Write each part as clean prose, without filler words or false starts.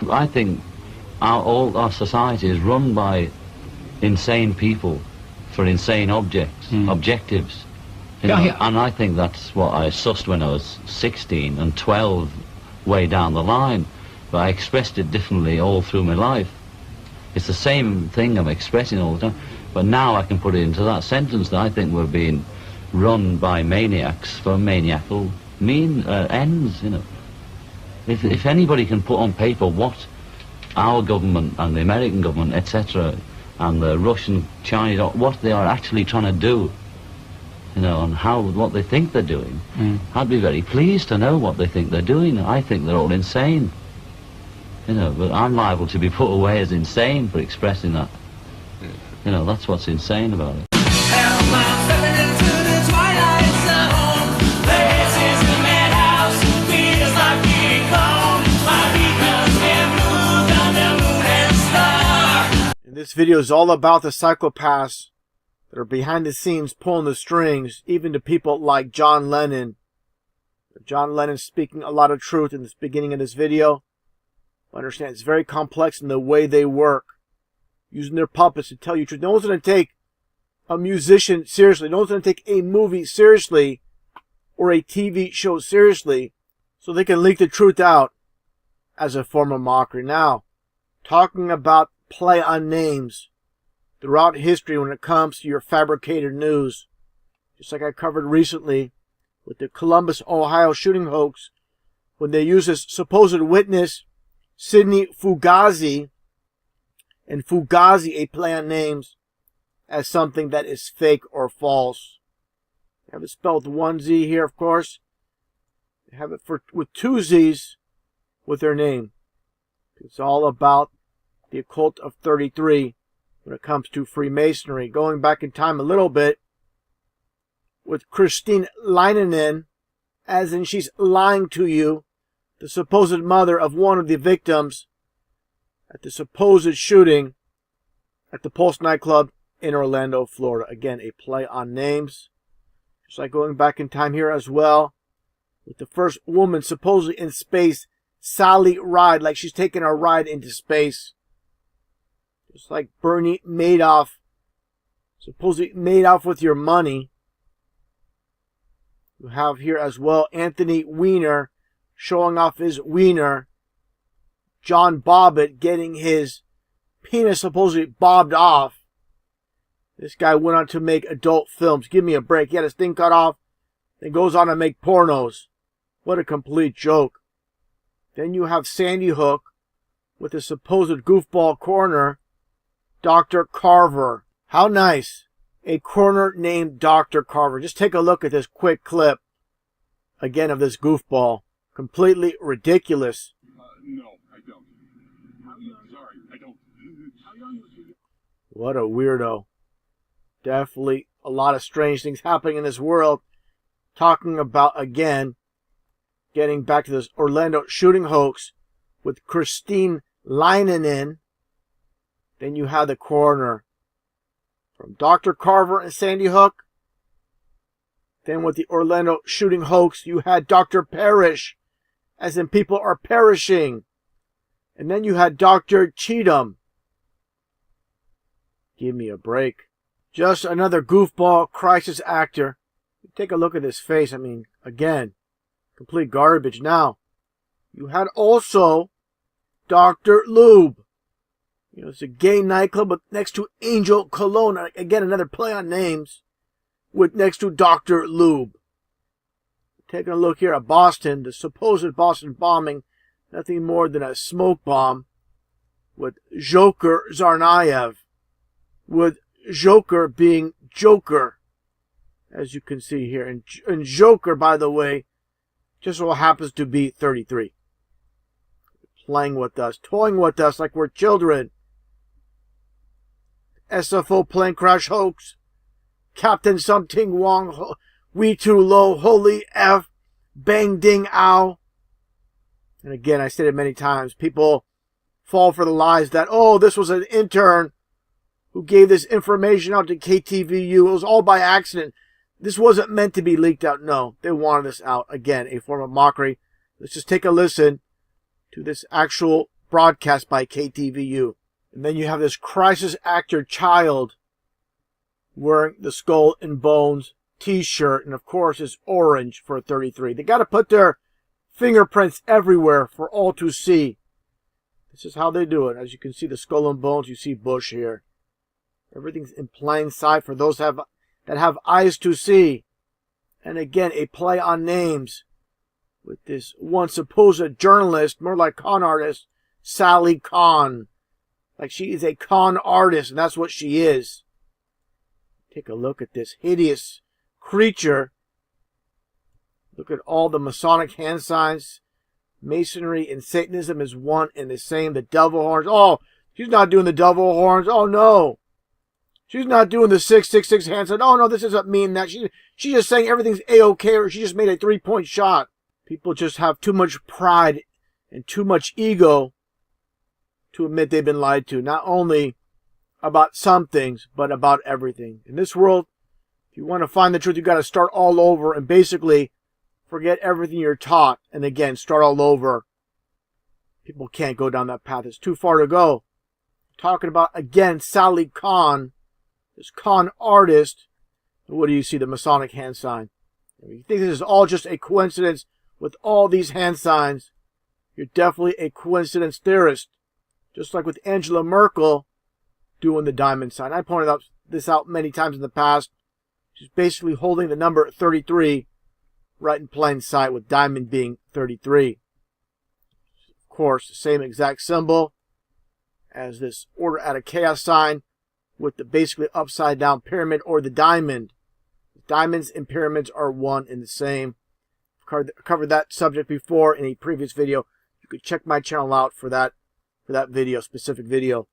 I think all our society is run by insane people for insane objectives. And I think that's what I sussed when I was 16 and 12 way down the line, but I expressed it differently all through my life. It's the same thing I'm expressing all the time, but now I can put it into that sentence that I think we're being run by maniacs for maniacal ends, you know. If anybody can put on paper what our government and the American government, etc., and the Russian, Chinese, what they are actually trying to do, you know, and what they think they're doing, I'd be very pleased to know what they think they're doing. I think they're all insane, you know, but I'm liable to be put away as insane for expressing that. You know, that's what's insane about it. This video is all about the psychopaths that are behind the scenes pulling the strings, even to people like John Lennon. John Lennon speaking a lot of truth in the beginning of this video. Understand, it's very complex in the way they work, using their puppets to tell you truth. No one's going to take a musician seriously. No one's going to take a movie seriously or a TV show seriously, so they can leak the truth out as a form of mockery. Now, talking about play on names throughout history when it comes to your fabricated news, just like I covered recently with the Columbus, Ohio shooting hoax, when they used this supposed witness, Sidney Fugazi, and Fugazi, a play on names, as something that is fake or false. I have it spelled with one Z here, of course. I have it with two Z's with their name. It's all about the occult of 33 when it comes to Freemasonry. Going back in time a little bit with Christine Leinonen, as in she's lying to you, the supposed mother of one of the victims at the supposed shooting at the Pulse nightclub in Orlando, Florida. Again, a play on names. Just like going back in time here as well with the first woman supposedly in space, Sally Ride, like she's taking a ride into space. Just like Bernie Madoff, supposedly made off with your money. You have here as well Anthony Weiner showing off his wiener. John Bobbitt getting his penis supposedly bobbed off. This guy went on to make adult films. Give me a break. He had his thing cut off, then goes on to make pornos. What a complete joke. Then you have Sandy Hook with the supposed goofball coroner, Dr. Carver. How nice. A coroner named Dr. Carver. Just take a look at this quick clip, again, of this goofball. Completely ridiculous. No, I don't. Sorry, I don't. How young was he? What a weirdo. Definitely a lot of strange things happening in this world. Talking about, again, getting back to this Orlando shooting hoax with Christine Leinonen. Then you have the coroner from Dr. Carver and Sandy Hook. Then with the Orlando shooting hoax, you had Dr. Parrish, as in people are perishing. And then you had Dr. Cheatham. Give me a break. Just another goofball crisis actor. Take a look at his face. I mean, again, complete garbage. Now, you had also Dr. Lube. You know, it's a gay nightclub with next to Angel Cologne. Again, another play on names with next to Dr. Lube. Taking a look here at Boston, the supposed Boston bombing, nothing more than a smoke bomb with Joker Tsarnaev, with Joker being Joker, as you can see here. And Joker, by the way, just so happens to be 33. Playing with us, toying with us like we're children. SFO plane crash hoax. Captain Something Wong, We Too Low, Holy F, Bang Ding Ow. And again, I said it many times, people fall for the lies that, oh, this was an intern who gave this information out to KTVU. It was all by accident. This wasn't meant to be leaked out. No, they wanted this out. Again, a form of mockery. Let's just take a listen to this actual broadcast by KTVU. And then you have this crisis actor child wearing the Skull and Bones t-shirt, and of course it's orange for 33. They got to put their fingerprints everywhere for all to see. This is how they do it. As you can see the Skull and Bones, you see Bush here. Everything's in plain sight for those that have eyes to see. And again, a play on names with this one supposed journalist, more like con artist, Sally Con. Like she is a con artist, and that's what she is. Take a look at this hideous creature. Look at all the Masonic hand signs. Masonry and Satanism is one and the same. The devil horns. Oh, she's not doing the devil horns. Oh, no. She's not doing the 666 hand sign. Oh, no, this doesn't mean that. She's just saying everything's A-okay, or she just made a 3-point shot. People just have too much pride and too much ego to admit they've been lied to. Not only about some things, but about everything. In this world, if you want to find the truth, you've got to start all over and basically forget everything you're taught. And again, start all over. People can't go down that path. It's too far to go. Talking about, again, Sally Con, this con artist. What do you see? The Masonic hand sign. If you think this is all just a coincidence with all these hand signs, you're definitely a coincidence theorist. Just like with Angela Merkel doing the diamond sign. I pointed this out many times in the past. She's basically holding the number 33 right in plain sight, with diamond being 33. Of course, the same exact symbol as this order out of chaos sign with the basically upside down pyramid or the diamond. Diamonds and pyramids are one and the same. I've covered that subject before in a previous video. You could check my channel out for that video, specific video.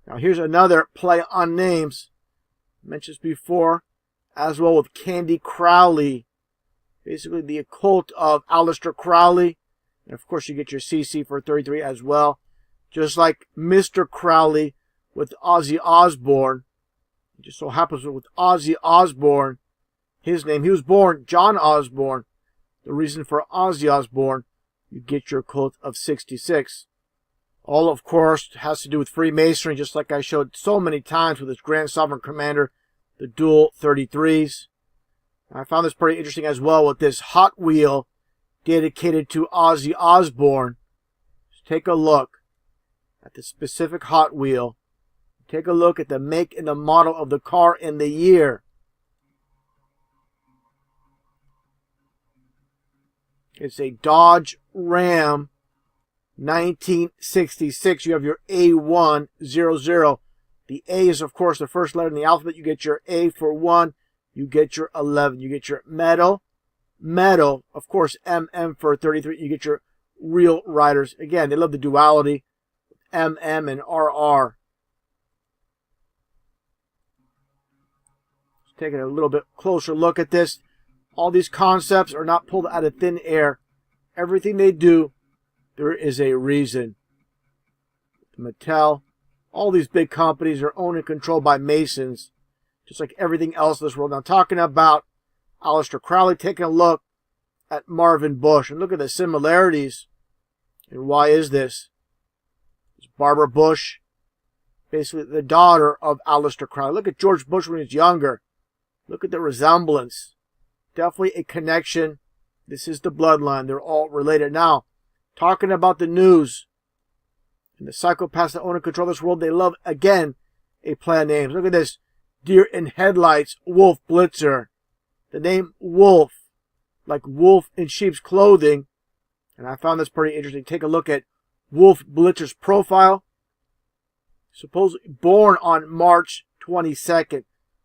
Now here's another play on names. I mentioned this before, as well with Candy Crowley. Basically the occult of Aleister Crowley. And of course you get your CC for 33 as well. Just like Mr. Crowley with Ozzy Osbourne. It just so happens with Ozzy Osbourne, his name, he was born John Osbourne. The reason for Ozzy Osbourne, you get your cult of 66. All, of course, has to do with Freemasonry, just like I showed so many times with this Grand Sovereign Commander, the dual 33s. I found this pretty interesting as well with this Hot Wheel dedicated to Ozzy Osbourne. Just take a look at the specific Hot Wheel. Take a look at the make and the model of the car and the year. It's a Dodge Ram 1966. You have your A100. The A is, of course, the first letter in the alphabet. You get your A for 1. You get your 11. You get your metal. Metal, of course, MM for 33. You get your real riders. Again, they love the duality. MM and RR. Just taking a little bit closer look at this. All these concepts are not pulled out of thin air. Everything they do, there is a reason. Mattel, all these big companies are owned and controlled by Masons, just like everything else in this world. Now, talking about Aleister Crowley, taking a look at Marvin Bush, and look at the similarities. And why is this? It's Barbara Bush, basically the daughter of Aleister Crowley. Look at George Bush when he was younger. Look at the resemblance. Definitely a connection. This is the bloodline. They're all related. Now, talking about the news and the psychopaths that own and control this world, they love, again, a play on names. Look at this. Deer in headlights, Wolf Blitzer. The name Wolf, like wolf in sheep's clothing. And I found this pretty interesting. Take a look at Wolf Blitzer's profile. Supposedly born on March 22nd.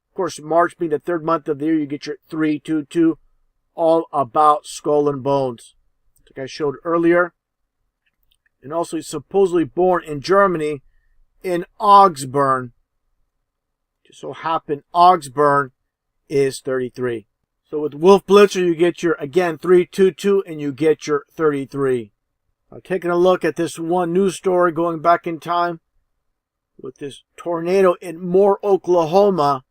Of course, March being the third month of the year, you get your 322, all about Skull and Bones, like I showed earlier. And also, he's supposedly born in Germany, in Augsburg. Just so happened, Augsburg is 33. So with Wolf Blitzer, you get your, again, 322, and you get your 33. Now, taking a look at this one news story going back in time, with this tornado in Moore, Oklahoma.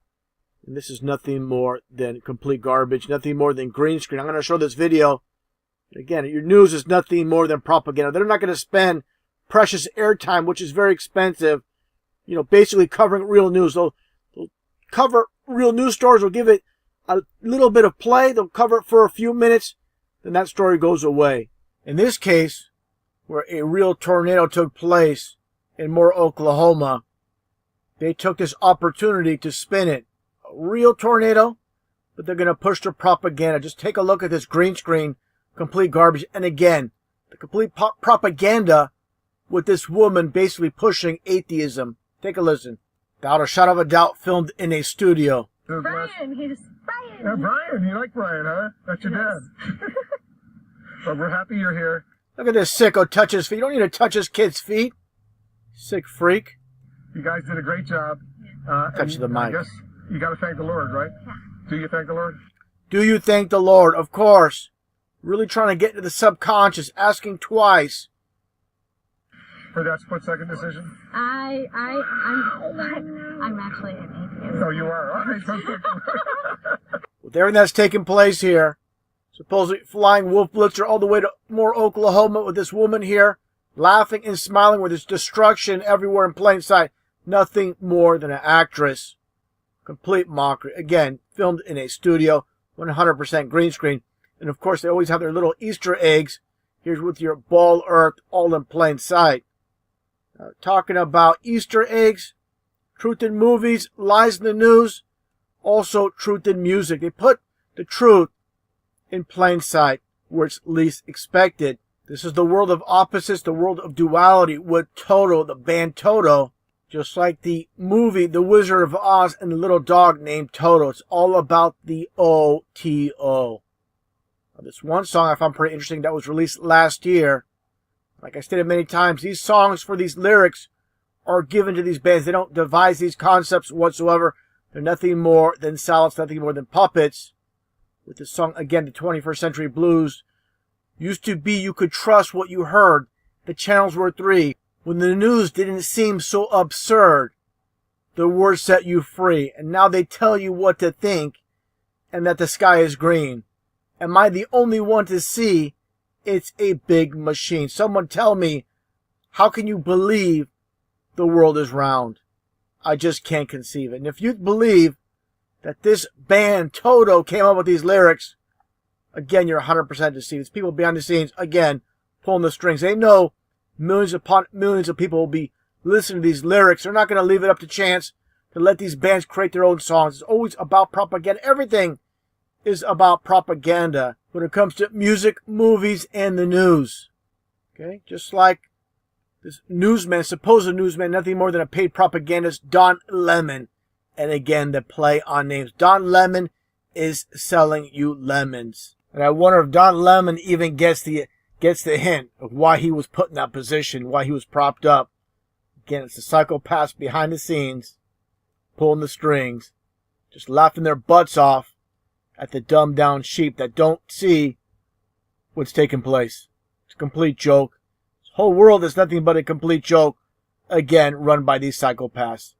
And this is nothing more than complete garbage, nothing more than green screen. I'm going to show this video. Again, your news is nothing more than propaganda. They're not going to spend precious airtime, which is very expensive. You know, basically covering real news. They'll cover real news stories. They'll give it a little bit of play. They'll cover it for a few minutes. Then that story goes away. In this case, where a real tornado took place in Moore, Oklahoma, they took this opportunity to spin it. A real tornado, but they're going to push their propaganda. Just take a look at this green screen, complete garbage. And again, the complete propaganda with this woman basically pushing atheism. Take a listen. Without a shadow of a doubt, filmed in a studio. Brian, he's Brian. Yeah, Brian, you like Brian, huh? That's your dad. But we're happy you're here. Look at this sicko touch his feet. You don't need to touch his kid's feet. Sick freak. You guys did a great job. Touch the mic. I guess you got to thank the Lord, right? Yeah. Do you thank the Lord? Do you thank the Lord? Of course. Really trying to get into the subconscious, asking twice. For that split-second decision? I'm actually an atheist. Oh, you are? All right. With everything that's taking place here, supposedly flying wolf blitzer all the way to Moore, Oklahoma, with this woman here, laughing and smiling with this destruction everywhere in plain sight. Nothing more than an actress. Complete mockery. Again, filmed in a studio, 100% green screen. And of course, they always have their little Easter eggs. Here's with your ball earth, all in plain sight. Talking about Easter eggs, truth in movies, lies in the news, also truth in music. They put the truth in plain sight where it's least expected. This is the world of opposites, the world of duality with Toto, the band Toto. Just like the movie The Wizard of Oz and the little dog named Toto. It's all about the O-T-O. This one song I found pretty interesting that was released last year. Like I stated many times, these songs for these lyrics are given to these bands. They don't devise these concepts whatsoever. They're nothing more than salads, nothing more than puppets. With the song, again, the 21st Century Blues. Used to be you could trust what you heard. The channels were 3. When the news didn't seem so absurd, the words set you free. And now they tell you what to think and that the sky is green. Am I the only one to see it's a big machine? Someone tell me, how can you believe the world is round? I just can't conceive it. And if you believe that this band, Toto, came up with these lyrics, again, you're 100% deceived. It's people behind the scenes, again, pulling the strings. They know millions upon millions of people will be listening to these lyrics. They're not going to leave it up to chance to let these bands create their own songs. It's always about propaganda. Everything is about propaganda when it comes to music, movies, and the news. Okay? Just like this newsman, supposed newsman, nothing more than a paid propagandist, Don Lemon. And again, the play on names. Don Lemon is selling you lemons. And I wonder if Don Lemon even gets the hint of why he was put in that position, why he was propped up. Again, it's the psychopaths behind the scenes, pulling the strings, just laughing their butts off at the dumbed down sheep that don't see what's taking place. It's a complete joke. This whole world is nothing but a complete joke, again, run by these psychopaths.